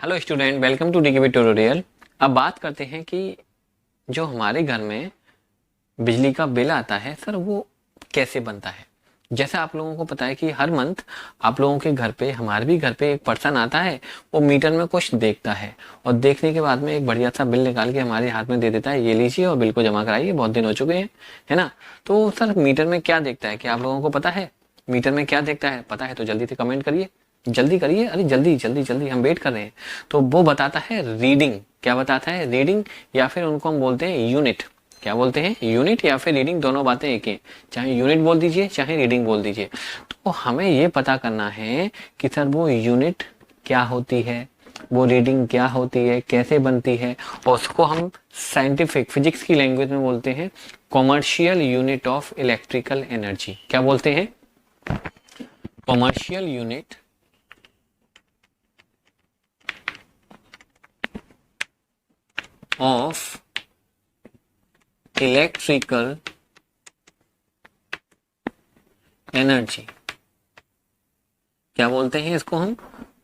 Hello student, welcome to DKB tutorial. अब बात करते हैं कि जो हमारे घर में बिजली का बिल आता है सर, वो कैसे बनता है। जैसा आप लोगों को पता है कि हर मंथ आप लोगों के घर पे, हमारे भी घर पे एक पर्सन आता है, वो मीटर में कुछ देखता है और देखने के बाद में एक बढ़िया सा बिल निकाल के हमारे हाथ में दे देता है, ये लीजिए और बिल को जमा कराइए, बहुत दिन हो चुके हैं, है ना। तो सर मीटर में क्या देखता है, क्या आप लोगों को पता है मीटर में क्या देखता है? पता है तो जल्दी से कमेंट करिए, जल्दी करिए, अरे जल्दी जल्दी जल्दी, हम वेट कर रहे हैं। तो वो बताता है रीडिंग। क्या बताता है? रीडिंग, या फिर उनको हम बोलते हैं यूनिट। क्या बोलते हैं? यूनिट या फिर रीडिंग, दोनों बातें एक ही, चाहे यूनिट बोल दीजिए चाहे रीडिंग बोल दीजिए। तो हमें ये पता करना है कि सर वो यूनिट क्या होती है, वो रीडिंग क्या होती है, कैसे बनती है, और उसको हम साइंटिफिक फिजिक्स की लैंग्वेज में बोलते हैं commercial unit of electrical energy. क्या बोलते हैं? Commercial unit of electrical energy. क्या बोलते हैं इसको हम?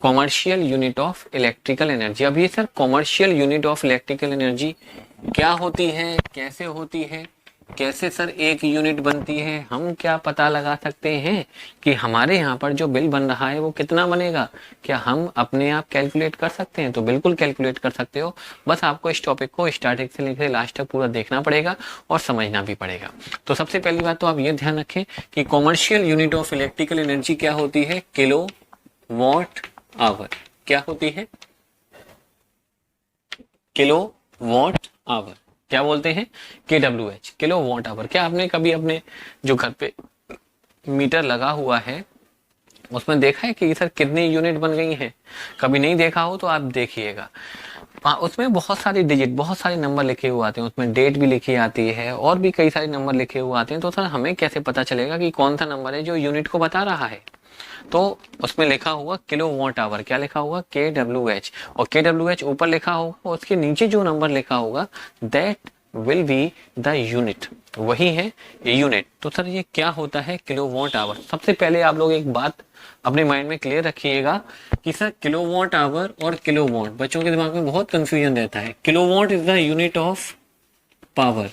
Commercial unit of electrical energy. अब ये sir commercial unit of electrical energy क्या होती है, कैसे होती है, कैसे सर एक यूनिट बनती है, हम क्या पता लगा सकते हैं कि हमारे यहाँ पर जो बिल बन रहा है वो कितना बनेगा? क्या हम अपने आप कैलकुलेट कर सकते हैं? तो बिल्कुल कैलकुलेट कर सकते हो। बस आपको इस टॉपिक को स्टार्टिंग से लेकर लास्ट तक पूरा देखना पड़ेगा और समझना भी पड़ेगा। तो सबसे पहली बात तो आप ये ध्यान रखें कि commercial unit of electrical energy क्या होती है? Kilowatt hour. क्या होती है? Kilowatt hour. क्या बोलते हैं? KWH, kilowatt hour. क्या आपने कभी अपने जो घर पे मीटर लगा हुआ है उसमें देखा है कि सर कितनी यूनिट बन गई हैं? कभी नहीं देखा हो तो आप देखिएगा, उसमें बहुत सारी डिजिट, बहुत सारे नंबर लिखे हुए आते हैं, उसमें डेट भी लिखी आती है और भी कई सारे नंबर लिखे हुए आते हैं। तो सर हमें कैसे पता चलेगा कि कौन सा नंबर है जो यूनिट को बता रहा है? तो उसमें लिखा हुआ किलो वॉट आवर। क्या लिखा हुआ? KWH। और KWH ऊपर लिखा होगा, उसके नीचे जो नंबर लिखा होगा that will be the unit, वही है यूनिट। तो सर ये क्या होता है किलो वॉट आवर? सबसे पहले आप लोग एक बात अपने माइंड में क्लियर रखिएगा कि सर किलो वॉट आवर और किलो वॉट, बच्चों के दिमाग में बहुत कंफ्यूजन रहता है। Kilo watt is the unit of power.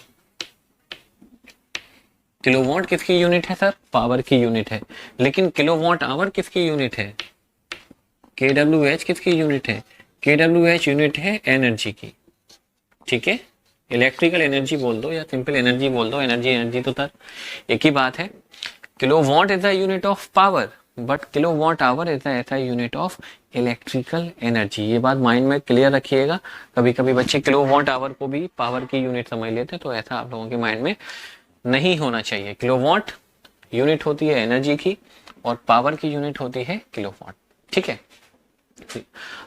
Kilowatt किसकी यूनिट है सर? पावर की यूनिट है। लेकिन किलोवाट आवर किसकी यूनिट है? KWH किसकी यूनिट है? KWH यूनिट है एनर्जी की। ठीक है, इलेक्ट्रिकल एनर्जी बोल दो या सिंपल एनर्जी बोल दो, एनर्जी एनर्जी तो सर एक ही बात है। Kilowatt is the unit of power, but kilowatt hour is the ऐसा यूनिट ऑफ इलेक्ट्रिकल एनर्जी। ये बात माइंड में क्लियर रखिएगा। कभी कभी बच्चे किलोवाट आवर को भी पावर की यूनिट समझ लेते हैं, तो ऐसा आप लोगों के माइंड में नहीं होना चाहिए। किलोवाट यूनिट होती है एनर्जी की और पावर की यूनिट होती है किलोवाट। ठीक है,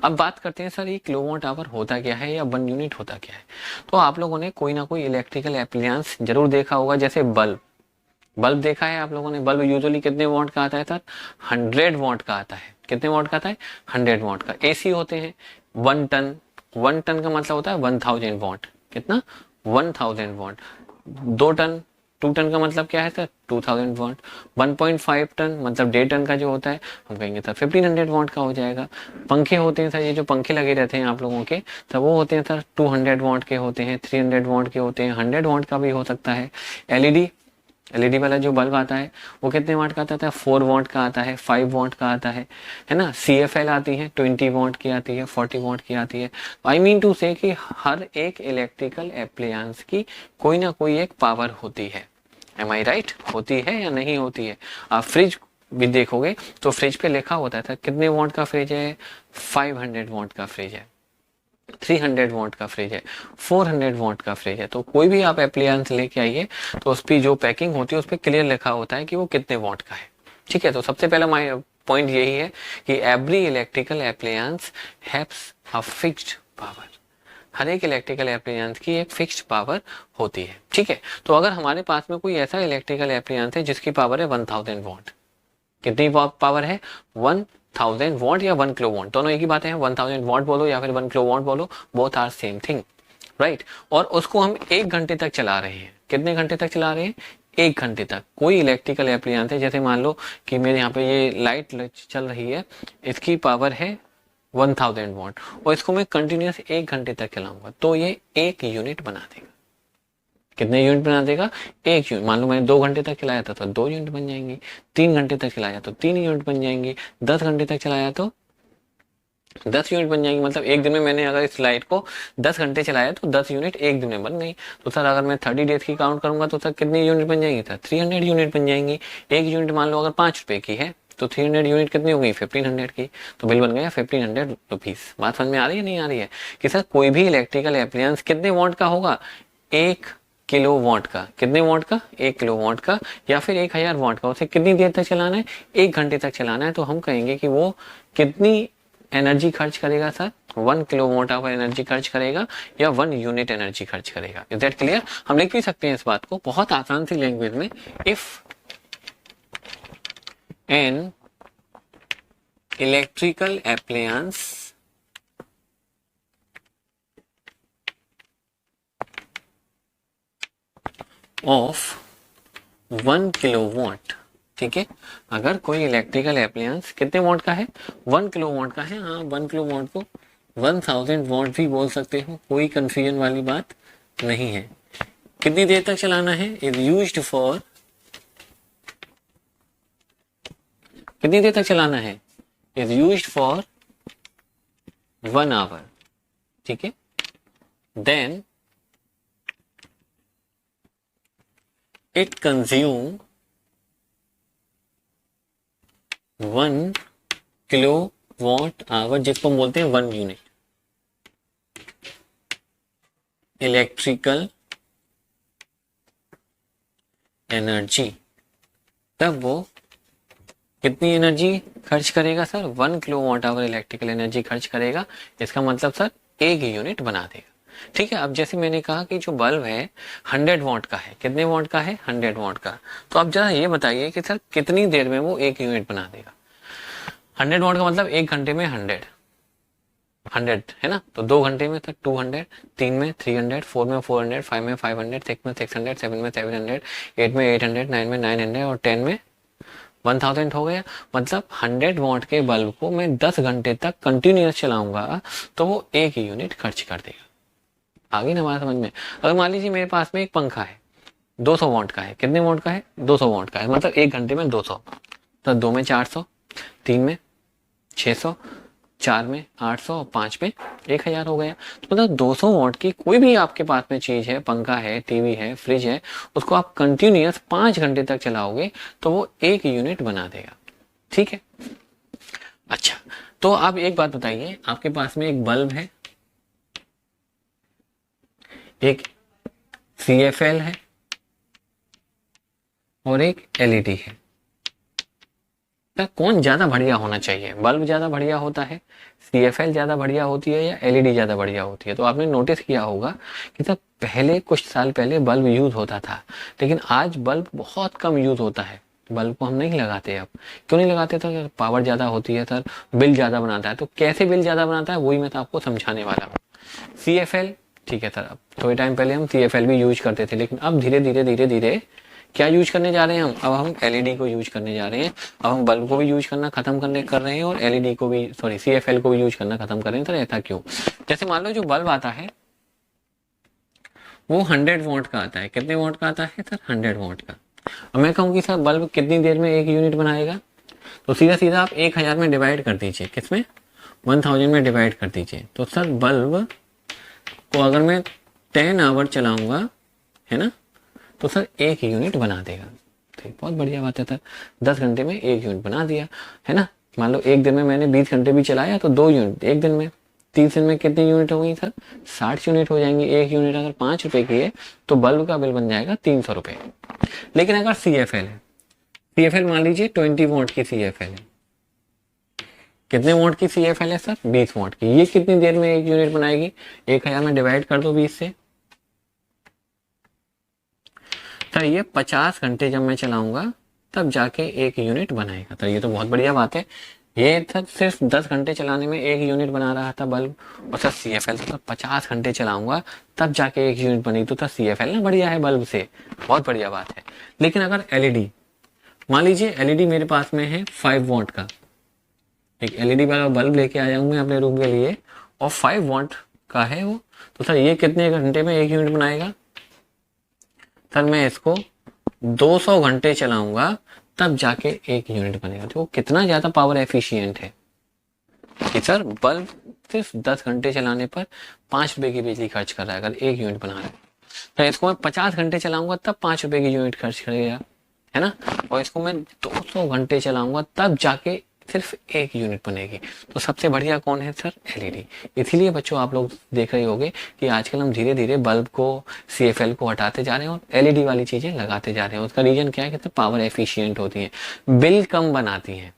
अब बात करते हैं सर ये किलोवाट आवर होता क्या है या 1 यूनिट होता क्या है। तो आप लोगों ने कोई ना कोई इलेक्ट्रिकल एप्लायंस जरूर देखा होगा, जैसे बल्ब। बल्ब देखा है आप लोगों ने? बल्ब यूजुअली कितने वॉट का आता है सर? 100 वॉट का आता है। कितने वॉट का आता है? 100 वॉट का। एसी होते हैं 1 टन। 1 टन का मतलब होता है 1000 वॉट। कितना? 1000 वॉट। 2 टन, 2 टन का मतलब क्या है सर? 2000 वॉट। 1.5 टन मतलब 1.5 टन का जो होता है हम कहेंगे सर 1500 वॉट का हो जाएगा। पंखे होते हैं सर, ये जो पंखे लगे रहते हैं आप लोगों के, सर वो होते हैं सर 200 वॉट के होते हैं, 300 वॉट के होते हैं, 100 वॉट का भी हो सकता है। एलईडी वाला जो बल्ब आता है वो कितने वाट का आता है? 4 वॉट का आता है, 5 वॉट का आता है ना। CFL आती है 20 वॉट की आती है, 40 वॉट की आती है। आई मीन टू से कि हर एक इलेक्ट्रिकल एप्लायंस की कोई ना कोई एक पावर होती है। एम आई राइट? होती है या नहीं होती है? आप फ्रिज भी देखोगे तो फ्रिज पे लिखा होता था कितने वॉट का फ्रिज है? 500 वॉट का फ्रिज है, 300 वॉट का फ्रिज है, 400 वॉट का फ्रिज है। तो कोई भी आप एप्लायंस लेके आइए तो उस पर जो पैकिंग होती है उस पर क्लियर लिखा होता है कि वो कितने वॉट का है। ठीक है, तो सबसे पहला पॉइंट यही है कि every electrical appliance haves a fixed power. हर एक इलेक्ट्रिकल एप्लायंस की एक फिक्स्ड पावर होती है। ठीक है, तो अगर हमारे पास में कोई ऐसा इलेक्ट्रिकल एप्लायंस है जिसकी पावर है 1000 वॉट। कितनी पावर है? 1000 वॉट या 1 किलो वॉट, दोनों एक ही बातें हैं। 1000 वॉट बोलो या फिर 1 किलो वॉट बोलो, both are same thing, right. और उसको हम 1 घंटे तक चला रहे हैं। कितने घंटे तक चला रहे हैं? 1 घंटे तक। कोई इलेक्ट्रिकल एप्लायंस है, जैसे मान लो कि मेरे यहाँ पे ये लाइट चल रही है, इसकी पावर है 1000 वॉट, और इसको मैं कंटिन्यूस 1 घंटे तक चलाऊंगा तो ये 1 यूनिट बना देगा। कितने यूनिट बना देगा? 1 यूनिट। मान लो मैंने 2 घंटे तक चलाया था तो 2 यूनिट बन जाएंगी, 3 घंटे तक चलाया तो 3 यूनिट बन जाएंगी, 10 घंटे तक चलाया तो 10 यूनिट बन जाएंगी। मतलब एक दिन में मैंने अगर इस लाइट को 10 घंटे चलाया तो 10 यूनिट एक दिन में बन गई। तो सर अगर मैं 30 डेज की काउंट करूंगा तो सर कितनी यूनिट बन जाएंगी? सर 300 यूनिट बन जाएंगी। एक यूनिट मान लो अगर 5 रुपए की है तो 300 यूनिट कितनी हो गई? 1500 की। तो बिल बन गया 1500 रुपीज। बात समझ में आ रही है नहीं आ रही है? कि सर कोई भी इलेक्ट्रिकल अप्लायंस कितने वॉट का होगा? 1 किलो वॉट का। कितने वॉट का? 1 किलो वॉट का, या फिर 1000 वॉट का। उसे कितनी देर तक चलाना है? 1 घंटे तक चलाना है। तो हम कहेंगे कि वो कितनी एनर्जी खर्च करेगा? सर 1 किलोवाट आवर एनर्जी खर्च करेगा या 1 यूनिट एनर्जी खर्च करेगा। Is that clear? हम लिख भी सकते हैं इस बात को बहुत आसान सी लैंग्वेज में। If an electrical appliance of 1 kilowatt, ठीक है, अगर कोई इलेक्ट्रिकल अप्लायंस कितने वॉट का है? 1 किलोवाट का है। हाँ 1 किलोवाट को 1000 वॉट भी बोल सकते हो, कोई कंफ्यूजन वाली बात नहीं है। कितनी देर तक चलाना है? इज यूज्ड फॉर, कितनी देर तक चलाना है? इज यूज्ड फॉर 1 आवर, ठीक है। Then it consume 1 kilowatt hour, जिसको हम बोलते हैं 1 यूनिट इलेक्ट्रिकल एनर्जी। तब वो कितनी एनर्जी खर्च करेगा? Sir 1 kilowatt our electrical energy खर्च करेगा। इसका मतलब सर 1 यूनिट बना देगा। ठीक है। अब जैसे मैंने कहा कि जो बल्ब है 100 वॉट का है। कितने वॉट का है? 100 वॉट का। तो अब जरा ये बताइए कि सर कितनी देर में वो 1 यूनिट बना देगा? 100 वॉट का मतलब 1 घंटे में 100 है ना। तो 2 घंटे में सर 200, 3 में 300, 4 में 400, 5 में 500, 6 में 600, 7 में 700, 8 में 800, 9 में 900 और 10 में 1000 हो गया। मतलब 100 वॉट के बल्ब को मैं 10 घंटे तक कंटिन्यूस चलाऊंगा तो वो 1 यूनिट खर्च कर देगा। आ गई ना बात समझ में? अगर मान लीजिए मेरे पास में एक पंखा है 200 वॉट का है। कितने वॉट का है? 200 वॉट का है। मतलब 1 घंटे में 200, तो 2 में 400, 3 में 600, 4 में 800 और 5 में 1000 हो गया। तो मतलब 200 वॉट की कोई भी आपके पास में चीज है, पंखा है, टीवी है, फ्रिज है, उसको आप कंटिन्यूस 5 घंटे तक चलाओगे तो वो 1 यूनिट बना देगा। ठीक है। अच्छा, तो आप एक बात बताइए, आपके पास में एक बल्ब है, एक CFL है और एक LED है। तो कौन ज्यादा बढ़िया होना चाहिए? बल्ब ज्यादा बढ़िया होता है, CFL ज्यादा बढ़िया होती है, या LED ज्यादा बढ़िया होती है? तो आपने नोटिस किया होगा कि सर पहले कुछ साल पहले बल्ब यूज होता था, लेकिन आज बल्ब बहुत कम यूज होता है। बल्ब को हम नहीं लगाते अब। क्यों नहीं लगाते? तो पावर ज्यादा होती है सर, बिल ज्यादा बनाता है। तो कैसे बिल ज्यादा बनाता है वही मैं तो आपको समझाने वाला हूँ। CFL, ठीक है सर, अब थोड़े टाइम पहले हम CFL भी यूज करते थे, लेकिन अब धीरे धीरे क्या यूज करने जा रहे हैं हम? अब हम LED को यूज करने जा रहे हैं। अब हम बल्ब को भी यूज करना खत्म करने कर रहे हैं और LED को भी, सॉरी, CFL को भी यूज करना खत्म कर रहे हैं। सर ऐसा क्यों? जैसे मान लो जो बल्ब आता है वो 100 वॉट का आता है। कितने वॉट का आता है? सर 100 वॉट का। अब मैं कहूँ कि सर बल्ब कितनी देर में 1 यूनिट बनाएगा? तो सीधा सीधा आप 1000 में डिवाइड कर दीजिए। किसमें? 1000 में डिवाइड कर दीजिए। तो सर बल्ब को अगर मैं 10 आवर चलाऊंगा, है ना, तो सर 1 यूनिट बना देगा। तो बहुत बढ़िया बात है सर, 10 घंटे में 1 यूनिट बना दिया, है ना। मान लो एक दिन में मैंने 20 घंटे भी चलाया तो 2 यूनिट एक दिन में। 30 दिन में कितनी यूनिट हो गई सर? 60 यूनिट हो जाएंगी। 1 यूनिट अगर 5 रुपए की है तो बल्ब का बिल बन जाएगा 300 रुपए। लेकिन अगर CFL है, CFL मान लीजिए 20 वॉट की CFL है। कितने वॉट की CFL है सर? 20 वॉट की। ये कितनी देर में 1 यूनिट बनाएगी? 1000 में डिवाइड कर दो 20 से। सर ये 50 घंटे जब मैं चलाऊंगा तब जाके 1 यूनिट बनाएगा। तो ये तो बहुत बढ़िया बात है। ये सर सिर्फ 10 घंटे चलाने में 1 यूनिट बना रहा था बल्ब, और सर CFL तो 50 घंटे चलाऊंगा तब जाके 1 यूनिट बनी। तो सर CFL ना बढ़िया है बल्ब से, बहुत बढ़िया बात है। लेकिन अगर LED, मान लीजिए LED मेरे पास में है 5 वॉट का, एक एलईडी वाला बल्ब लेके आया हूं मैं अपने रूम के लिए और 5 वॉट का है वो, तो सर ये कितने घंटे में 1 यूनिट बनाएगा? सर मैं इसको 200 घंटे चलाऊंगा तब जाके 1 यूनिट बनेगा। तो कितना ज्यादा पावर एफिशिएंट है कि सर बल्ब सिर्फ 10 घंटे चलाने पर 5 रुपए की बिजली खर्च कर रहा है अगर 1 यूनिट बना रहा है। तो इसको मैं 50 घंटे चलाऊंगा तब 5 रुपए की यूनिट खर्च करेगा, है ना। और इसको मैं 200 घंटे चलाऊंगा तब जाके सिर्फ 1 यूनिट बनेगी। तो सबसे बढ़िया कौन है सर? एलईडी। इसीलिए बच्चों आप लोग देख रहे होंगे कि आजकल हम धीरे धीरे बल्ब को, सीएफएल को हटाते जा रहे हैं और एलईडी वाली चीजें लगाते जा रहे हैं। उसका रीजन क्या है कि पावर एफिशिएंट होती है, बिल कम बनाती है।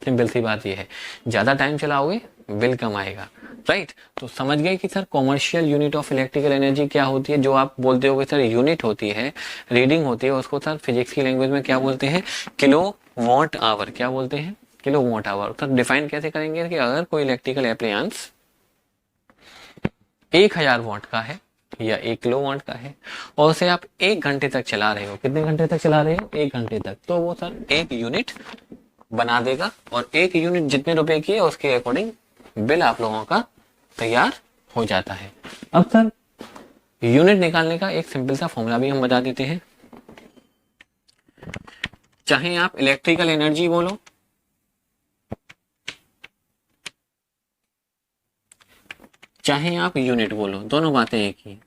सिंपल सी बात यह है, ज्यादा टाइम चलाओगे बिल कम आएगा, राइट। तो समझ गए कि sir commercial unit of electrical energy क्या होती है? जो आप बोलते हो सर यूनिट होती है, रीडिंग होती है, उसको सर फिजिक्स की लैंग्वेज में क्या बोलते हैं? Kilowatt hour. क्या बोलते हैं? Kilowatt hour. Sir define कैसे करेंगे कि अगर कोई इलेक्ट्रिकल अप्लायंस 1000 वॉट का है या 1 किलो वॉट का है और उसे आप 1 घंटे तक चला रहे हो, कितने घंटे तक चला रहे हो? 1 घंटे तक, तो वो सर 1 यूनिट बना देगा और 1 यूनिट जितने रुपए की है उसके अकॉर्डिंग बिल आप लोगों का तैयार हो जाता है। अब सर यूनिट निकालने का एक सिंपल सा फॉर्मूला भी हम बता देते हैं। चाहे आप इलेक्ट्रिकल एनर्जी बोलो, चाहे आप यूनिट बोलो, दोनों बातें एक ही,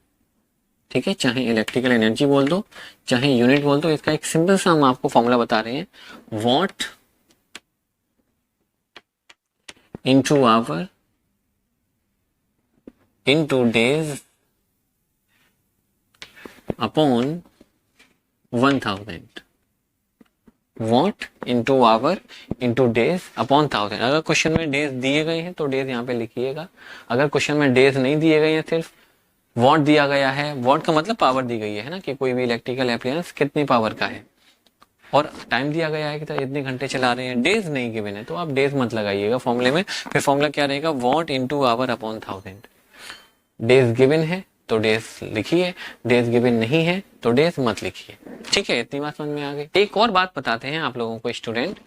ठीक है। चाहे इलेक्ट्रिकल एनर्जी बोल दो, चाहे यूनिट बोल दो, इसका एक सिंपल सा हम आपको फॉर्मूला बता रहे हैं, what into our into days upon 1000। What into our into days upon 1000। अगर क्वेश्चन में डेज दिए गए हैं तो डेज यहाँ पे लिखिएगा। अगर क्वेश्चन में डेज नहीं दिए गए हैं, सिर्फ वॉट दिया गया है, वॉट का मतलब पावर दी गई है ना, कि कोई भी इलेक्ट्रिकल अप्लायंस कितनी पावर का है, और टाइम दिया गया है कि तो इतने घंटे चला रहे हैं, डेज नहीं गिवन है, तो आप डेज मत लगाइएगा फॉर्मूले में। फिर फॉर्मूला क्या रहेगा? Watt into hour upon 1000। Days given है तो डेज लिखिए, डेज गिवन नहीं है तो डेज मत लिखिए, ठीक है। इतनी बात समझ में आ गई। एक और बात बताते हैं आप लोगों को स्टूडेंट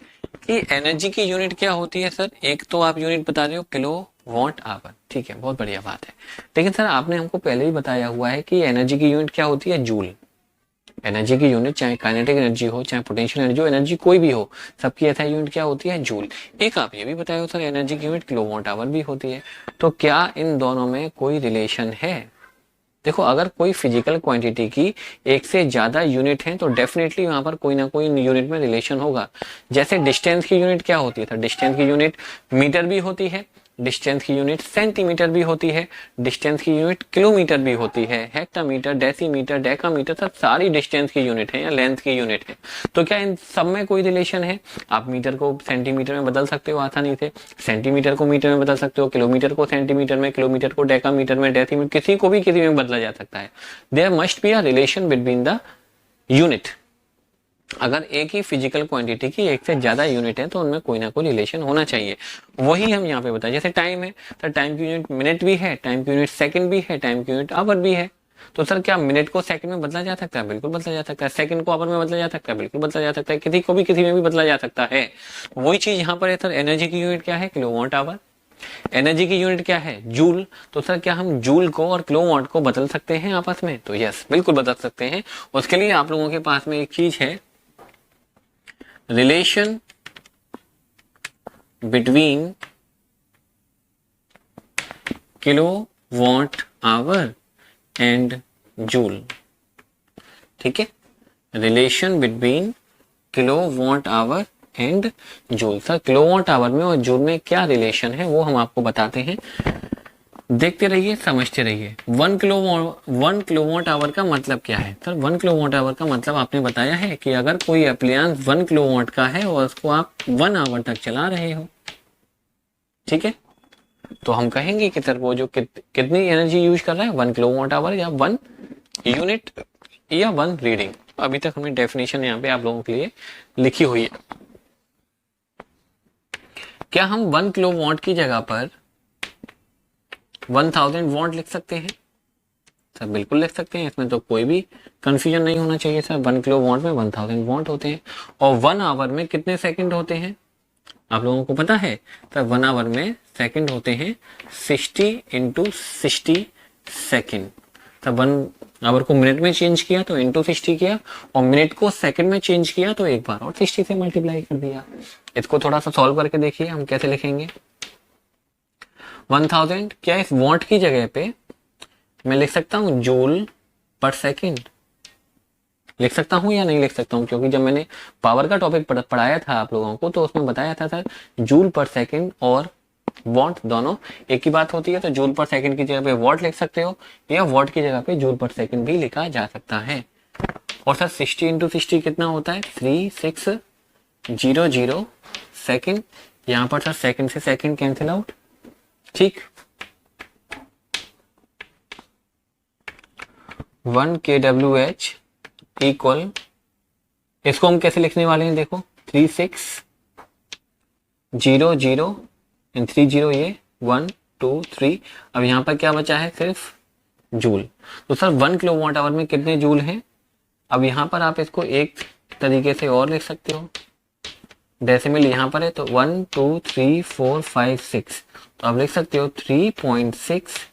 कि एनर्जी की यूनिट क्या होती है सर? एक तो आप यूनिट बता रहे हो किलो वॉट आवर, ठीक है, बहुत बढ़िया बात है। लेकिन सर आपने हमको पहले ही बताया हुआ है कि एनर्जी की यूनिट क्या होती है? जूल। एनर्जी की यूनिट चाहे काइनेटिक एनर्जी हो, चाहे पोटेंशियल एनर्जी हो, एनर्जी कोई भी हो, सबकी ऐसा यूनिट क्या होती है? जूल। एक आप ये भी बताए हो सर एनर्जी की यूनिट किलोवाट आवर भी होती है। तो क्या इन दोनों में कोई रिलेशन है? देखो, अगर कोई फिजिकल क्वांटिटी की एक से ज्यादा यूनिट है तो डेफिनेटली वहां पर कोई ना कोई यूनिट में रिलेशन होगा। जैसे डिस्टेंस की यूनिट क्या होती है? डिस्टेंस की यूनिट मीटर भी होती है, डिस्टेंस की यूनिट सेंटीमीटर भी होती है, डिस्टेंस की यूनिट किलोमीटर भी होती है, हेक्टामीटर, डेसीमीटर, डेकामीटर, सब सारी डिस्टेंस की यूनिट है या लेंथ की यूनिट है। तो क्या इन सब में कोई रिलेशन है? आप मीटर को सेंटीमीटर में बदल सकते हो आसानी से, सेंटीमीटर को मीटर में बदल सकते हो, किलोमीटर को सेंटीमीटर में, किलोमीटर को डेकामीटर में, डेसीमीटर, किसी को भी किसी में बदला जा सकता है। There must be a relation between the unit. अगर एक ही फिजिकल क्वांटिटी की एक से ज्यादा यूनिट है तो उनमें कोई ना कोई रिलेशन होना चाहिए। वही हम यहाँ पे बताएं। जैसे टाइम है तो टाइम की यूनिट मिनट भी है, टाइम की यूनिट सेकंड भी है, टाइम की यूनिट आवर भी है। तो सर क्या मिनट को सेकंड में बदला जा सकता है? बिल्कुल बदला जा सकता है। सेकंड को आवर में बदला जा सकता है? बिल्कुल बदला जा सकता है। किसी को भी किसी में भी बदला जा सकता है। वही चीज यहाँ पर है सर। एनर्जी की यूनिट क्या है? Kilowatt hour. एनर्जी की यूनिट क्या है? जूल। तो सर क्या हम जूल को और किलोवाट को बदल सकते हैं आपस में? तो यस, बिल्कुल बदल सकते हैं। उसके लिए आप लोगों के पास में एक चीज है, relation between kilowatt hour and joule. ठीक है, relation between kilowatt hour and joule. Sir kilowatt hour में और जूल में क्या रिलेशन है वो हम आपको बताते हैं। देखते रहिए, समझते रहिए। 1 किलोवाट आवर का मतलब क्या है? सर 1 किलोवाट आवर का मतलब आपने बताया है कि अगर कोई अप्लायंस 1 किलोवाट का है और उसको आप 1 आवर तक चला रहे हो, ठीक है, तो हम कहेंगे कि सर वो जो कितनी एनर्जी यूज कर रहा है, 1 किलोवाट आवर या 1 यूनिट या 1 रीडिंग। अभी तक हमने डेफिनेशन यहाँ पे आप लोगों के लिए लिखी हुई है। क्या हम 1 किलोवाट की जगह पर 1000 वॉट लिख सकते हैं? सर बिल्कुल लिख सकते हैं, इसमें तो कोई भी कंफ्यूजन नहीं होना चाहिए सर। 1 किलोवाट में 1000 वॉट होते हैं और 1 आवर में कितने सेकंड होते हैं? आप लोगों को पता है, तो 1 आवर में सेकंड होते हैं 60 इंटू 60 सेकेंड। तो 1 आवर को मिनट में चेंज किया तो इंटू 60 किया, और मिनट को सेकंड में चेंज किया तो एक बार और 60 से मल्टीप्लाई कर दिया। इसको थोड़ा सा सॉल्व करके देखिए हम कैसे लिखेंगे। 1000 क्या इस वॉट की जगह पे मैं लिख सकता हूँ जूल पर सेकेंड, लिख सकता हूँ या नहीं लिख सकता हूँ? क्योंकि जब मैंने पावर का टॉपिक पढ़ाया था आप लोगों को, तो उसमें बताया था सर जूल पर सेकेंड और वॉट दोनों एक ही बात होती है। तो जूल पर सेकेंड की जगह पे वॉट लिख सकते हो, या वॉट की जगह पे जूल पर सेकेंड भी लिखा जा सकता है। और सर 60 इंटू 60 कितना होता है? 3600 सेकेंड। यहाँ पर सर सेकेंड से सेकेंड कैंसिल आउट, ठीक। 1 kWh इक्वल, इसको हम कैसे लिखने वाले हैं देखो, 3600 एंड 30 ये 1 2 3। अब यहाँ पर क्या बचा है? सिर्फ जूल। तो सर 1 किलोवाट आवर में कितने जूल हैं? अब यहाँ पर आप इसको एक तरीके से और लिख सकते हो, डेसिमल यहाँ पर है तो 1 2 3 4 5 6, तो आप लिख सकते हो 3.6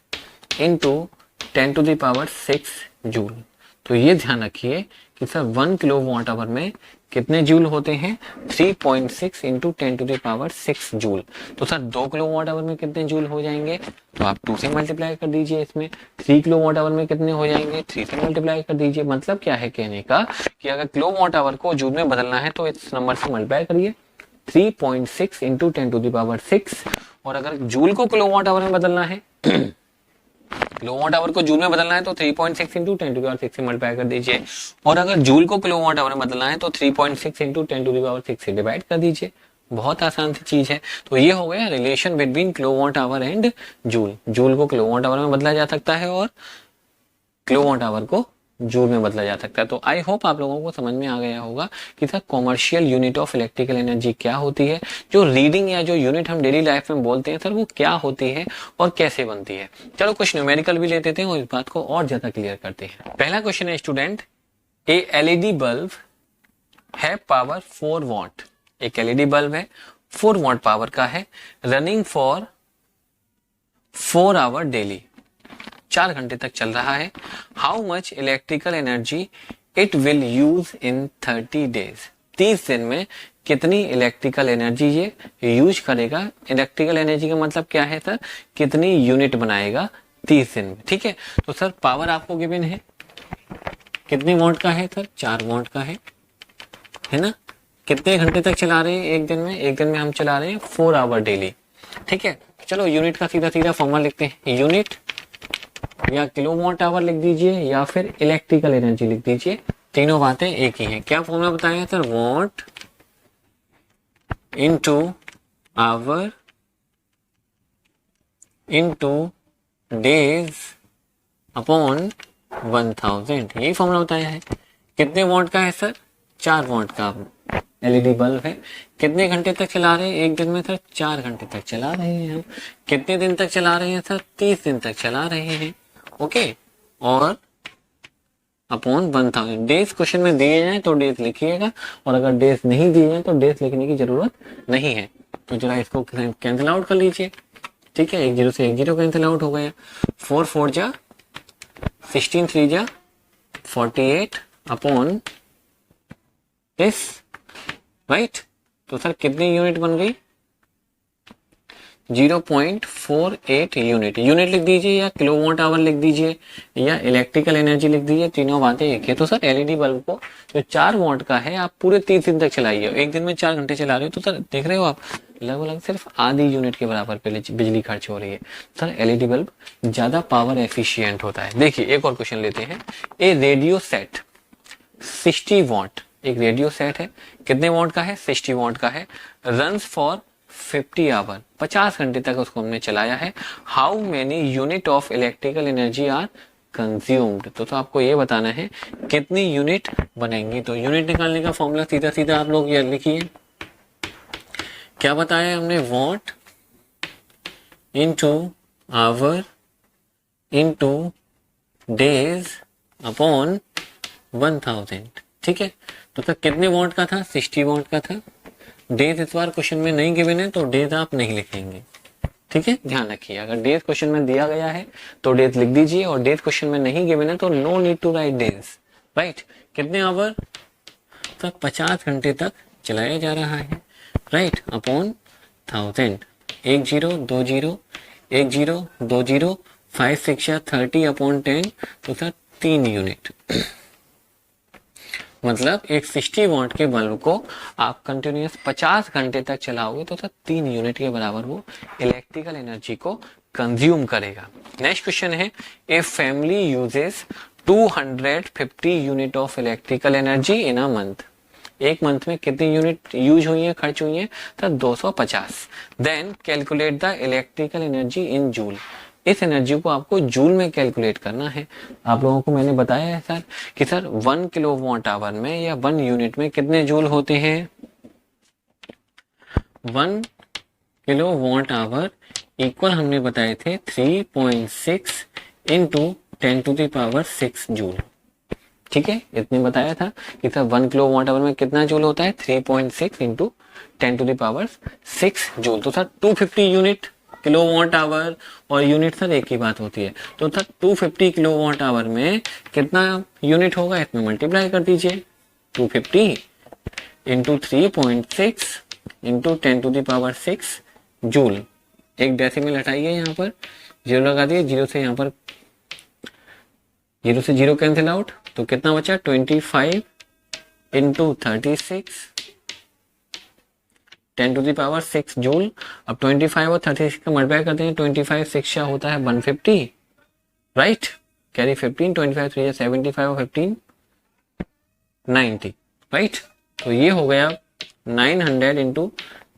इंटू 10⁻6 जूल। तो ये ध्यान रखिए कि सर 1 किलोवाट आवर में कितने जूल होते हैं? 3.6 इंटू 10⁻6 जूल। तो सर 2 किलोवाट आवर में कितने जूल हो जाएंगे? तो आप 2 से मल्टीप्लाई कर दीजिए। इसमें 3 किलोवाट आवर में कितने हो जाएंगे? 3 से मल्टीप्लाई कर दीजिए। मतलब क्या है कहने का कि अगर किलोवाट आवर को जूल में बदलना है तो इस नंबर से मल्टीप्लाई करिए 3.6 इंटू 10⁻6। और अगर जूल को किलोवाट आवर में बदलना है किलोवाट आवर को जूल में बदलना है तो 3.6 इंटू 10⁻6 से मल्टीप्लाई कर दीजिए। और अगर जूल को किलोवाट आवर में बदलना है तो 3.6 इंटू 10⁻6 से डिवाइड कर दीजिए। बहुत आसान सी चीज है। तो ये हो गया relation between kilowatt hour and joule. Joule को किलोवाट आवर में बदला जा सकता है और किलोवाट आवर को जूल में बदला जा सकता है। तो आई होप आप लोगों को समझ में आ गया होगा कि sir commercial unit of electrical energy क्या होती है, जो रीडिंग या जो यूनिट हम डेली लाइफ में बोलते हैं सर वो क्या होती है और कैसे बनती है। चलो कुछ न्यूमेरिकल भी लेते हैं और इस बात को और ज्यादा क्लियर करते हैं। पहला क्वेश्चन है स्टूडेंट, ए एलईडी बल्ब है पावर 4 वॉट। एक एलईडी बल्ब है 4 वॉट पावर का है, रनिंग फॉर 4 आवर डेली, 4 घंटे तक चल रहा है। How much electrical energy it will use in 30 days. 30 दिन में कितनी इलेक्ट्रिकल एनर्जी ये यूज करेगा। इलेक्ट्रिकल एनर्जी का मतलब क्या है सर? कितनी यूनिट बनाएगा 30 दिन में। ठीक है, तो सर पावर आपको गिवन है, कितने वॉट का है सर? 4 वॉट का है ना। कितने घंटे तक चला रहे हैं एक दिन में? एक दिन में हम चला रहे हैं 4 आवर डेली। ठीक है, चलो यूनिट का सीधा सीधा फॉर्मूला लिखते हैं। यूनिट या किलोवाट आवर लिख दीजिए या फिर इलेक्ट्रिकल एनर्जी लिख दीजिए, तीनों बातें एक ही हैं। क्या फॉर्मूला बताया sir? What into our into days upon 1000, यही फॉर्मूला बताया है। कितने वॉट का है सर? 4 वॉट का एलईडी बल्ब है। कितने घंटे तक चला रहे हैं एक दिन में सर? 4 घंटे तक चला रहे हैं हम। कितने दिन तक चला रहे हैं सर? 30 दिन तक चला रहे हैं। ओके, और अपॉन 1000। डेज क्वेश्चन में दिए जाए तो डेज लिखिएगा, और अगर डेज नहीं दिए जाए तो डेज लिखने की जरूरत नहीं है। तो जरा इसको कैंसिल आउट कर लीजिए। ठीक है, 1 0 से 1 0 कैंसिल आउट हो गया। 4 4 जा 16, 3 जा 48 अपॉन दिस, राइट। तो सर कितनी यूनिट बन गई? 0.48 यूनिट। यूनिट लिख दीजिए या किलोवाट आवर लिख दीजिए या इलेक्ट्रिकल एनर्जी लिख दीजिए, तीनों बातें एक है। तो सर एलईडी बल्ब को जो 4 वॉट का है आप पूरे 30 दिन तक चलाइए। एक दिन में 4 घंटे चला रहे हो तो सर देख रहे हो आप लगभग सिर्फ आधी यूनिट के बराबर बिजली खर्च हो रही है। सर एलईडी बल्ब ज्यादा पावर एफिशिएंट होता है। देखिए एक और क्वेश्चन लेते हैं। ए रेडियो सेट 60 वॉट, एक रेडियो सेट है, कितने वॉट का है? 60 वॉट का है। रन्स फॉर 50 आवर, 50 घंटे तक उसको हमने चलाया है। How many unit of electrical energy are consumed. तो आपको ये बताना है कितनी यूनिट बनेंगी। तो यूनिट निकालने का फॉर्मूला सीधा सीधा आप लोग ये लिखिए। क्या बताया हमने? What into our into days upon 1000। ठीक है, तो सर कितने वॉट का था? 60 वॉट का था। डेज इस बार क्वेश्चन में नहीं गिवन है तो डेज आप नहीं लिखेंगे, ठीक है, ध्यान रखिए। अगर डेज क्वेश्चन में दिया गया है तो डेज लिख दीजिए, और डेज क्वेश्चन में नहीं गिवन है तो no need to write days, right. कितने आवर तक? 50 घंटे तक चलाया जा रहा है, राइट, अपॉन 1000, 1 0 2 0 1 0 2 0 5 6 30 अपॉन 10, तो सर 3 यूनिट। मतलब एक 60 वॉट के बल्ब को आप कंटिन्यूअस 50 घंटे तक चलाओगे तो सर 3 यूनिट के बराबर वो इलेक्ट्रिकल एनर्जी को कंज्यूम करेगा। नेक्स्ट क्वेश्चन है, a family uses 250 unit of electrical energy in a month. एक मंथ में कितनी यूनिट यूज हुई है, खर्च हुई है? Sir 250। Then calculate the electrical energy in joule. इस एनर्जी को आपको जूल में कैलकुलेट करना है। आप लोगों को मैंने बताया है सर कि सर 1 किलोवाट आवर में या 1 यूनिट में कितने जूल होते हैं? 1 किलोवाट आवर इक्वल हमने बताए थे 3.6 इंटू 10⁶ जूल, ठीक है। इतने बताया था कि सर 1 किलोवाट आवर में कितना जूल होता है? 3.6 इंटू 10⁶ जूल। तो सर 250 यूनिट, किलोवाट आवर और यूनिट सर एक ही बात होती है। तो सर 250 किलोवाट आवर में कितना यूनिट होगा? इसमें मल्टीप्लाई कर दीजिए, 250 इंटू 3.6 इंटू 10⁶ जूल। एक डेसिमल हटाइए, यहाँ पर 0 लगा दिए, 0 से यहाँ पर 0 से 0 कैंसिल आउट, तो कितना बचा? 25 इंटू 36 10⁶ जूल। अब 25 और 36 का मल्टीप्लाई करते हैं, 25 6 होता है 150, राइट, कैरी 15, 25 3 75 और 15 90, राइट। तो ये हो गया 900 इंटू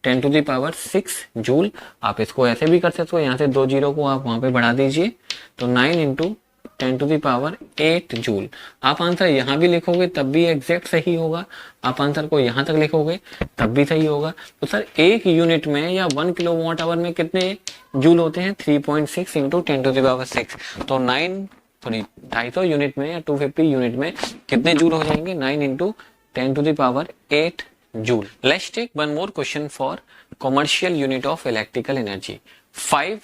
10⁶ जूल। आप इसको ऐसे भी कर सकते हो, यहाँ से 2 जीरो को आप वहां पे बढ़ा दीजिए, तो 9 इंटू 10⁸ जूल। आप आंसर यहाँ भी लिखोगे तब भी एग्जैक्ट सही होगा, आप आंसर को यहाँ तक लिखोगे तब भी सही होगा। तो सर एक यूनिट में या 1 किलोवाट आवर में कितने जूल होते हैं? 3.6 इंटू 10⁶। तो 250 यूनिट में या 250 यूनिट में कितने जूल हो जाएंगे? 9 into 10⁸ joule. Let's take one more question for commercial unit of electrical energy. 5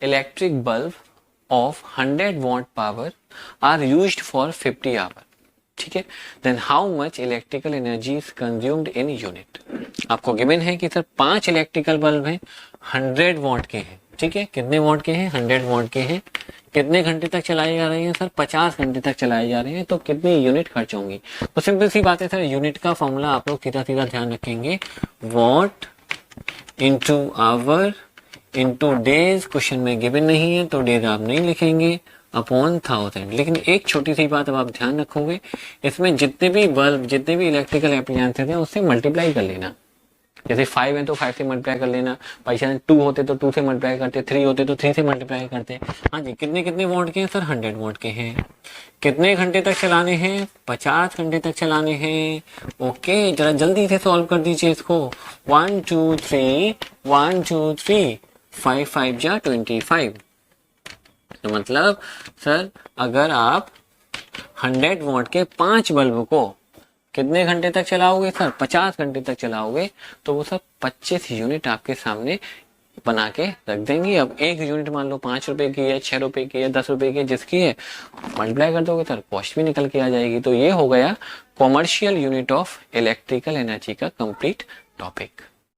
electric bulb of 100 watt power are used for 50 hour, ठीक है। then how much electrical energy is consumed in unit? आपको given है कि sir 5 electrical bulb हैं, 100 what के हैं, ठीक है। कितने वॉट के हैं? 100 वॉट के हैं। कितने घंटे तक चलाए जा रहे हैं? सर 50 घंटे तक चलाए जा रहे हैं। तो कितनी यूनिट खर्च होंगी? तो सिंपल सी बात है सर, यूनिट का फॉर्मूला आप लोग सीधा सीधा ध्यान रखेंगे, what into our into days. Question में गिवन नहीं है तो डेज आप नहीं लिखेंगे, अपॉन 1000। लेकिन एक छोटी सी बात अब आप ध्यान रखोगे, इसमें जितने भी बल्ब, जितने भी इलेक्ट्रिकल एप्लायंसेस हैं उससे मल्टीप्लाई कर लेना। जैसे 5 है तो 5 से मल्टीप्लाई कर लेना, पैसा 2 होते तो 2 से मल्टीप्लाई करते, 3 होते तो 3 से मल्टीप्लाई करते। हाँ जी, कितने कितने वॉट के हैं सर? 100 वॉट के हैं। कितने घंटे तक चलाने हैं? 50 घंटे तक चलाने हैं। ओके, जरा जल्दी से सॉल्व कर दीजिए इसको। 1 2 3 1 2 3 5 5 जा 25। तो मतलब सर अगर आप 100 वॉट के 5 बल्ब को कितने घंटे तक चलाओगे सर? 50 घंटे तक चलाओगे, तो वो सर 25 यूनिट आपके सामने बना के रख देंगे। अब एक यूनिट मान लो 5 रुपए की है, 6 रुपए की है, 10 रुपए की है, जिसकी है मल्टीप्लाई कर दोगे सर कॉस्ट भी निकल के आ जाएगी। तो ये हो गया commercial unit of electrical energy का कंप्लीट टॉपिक।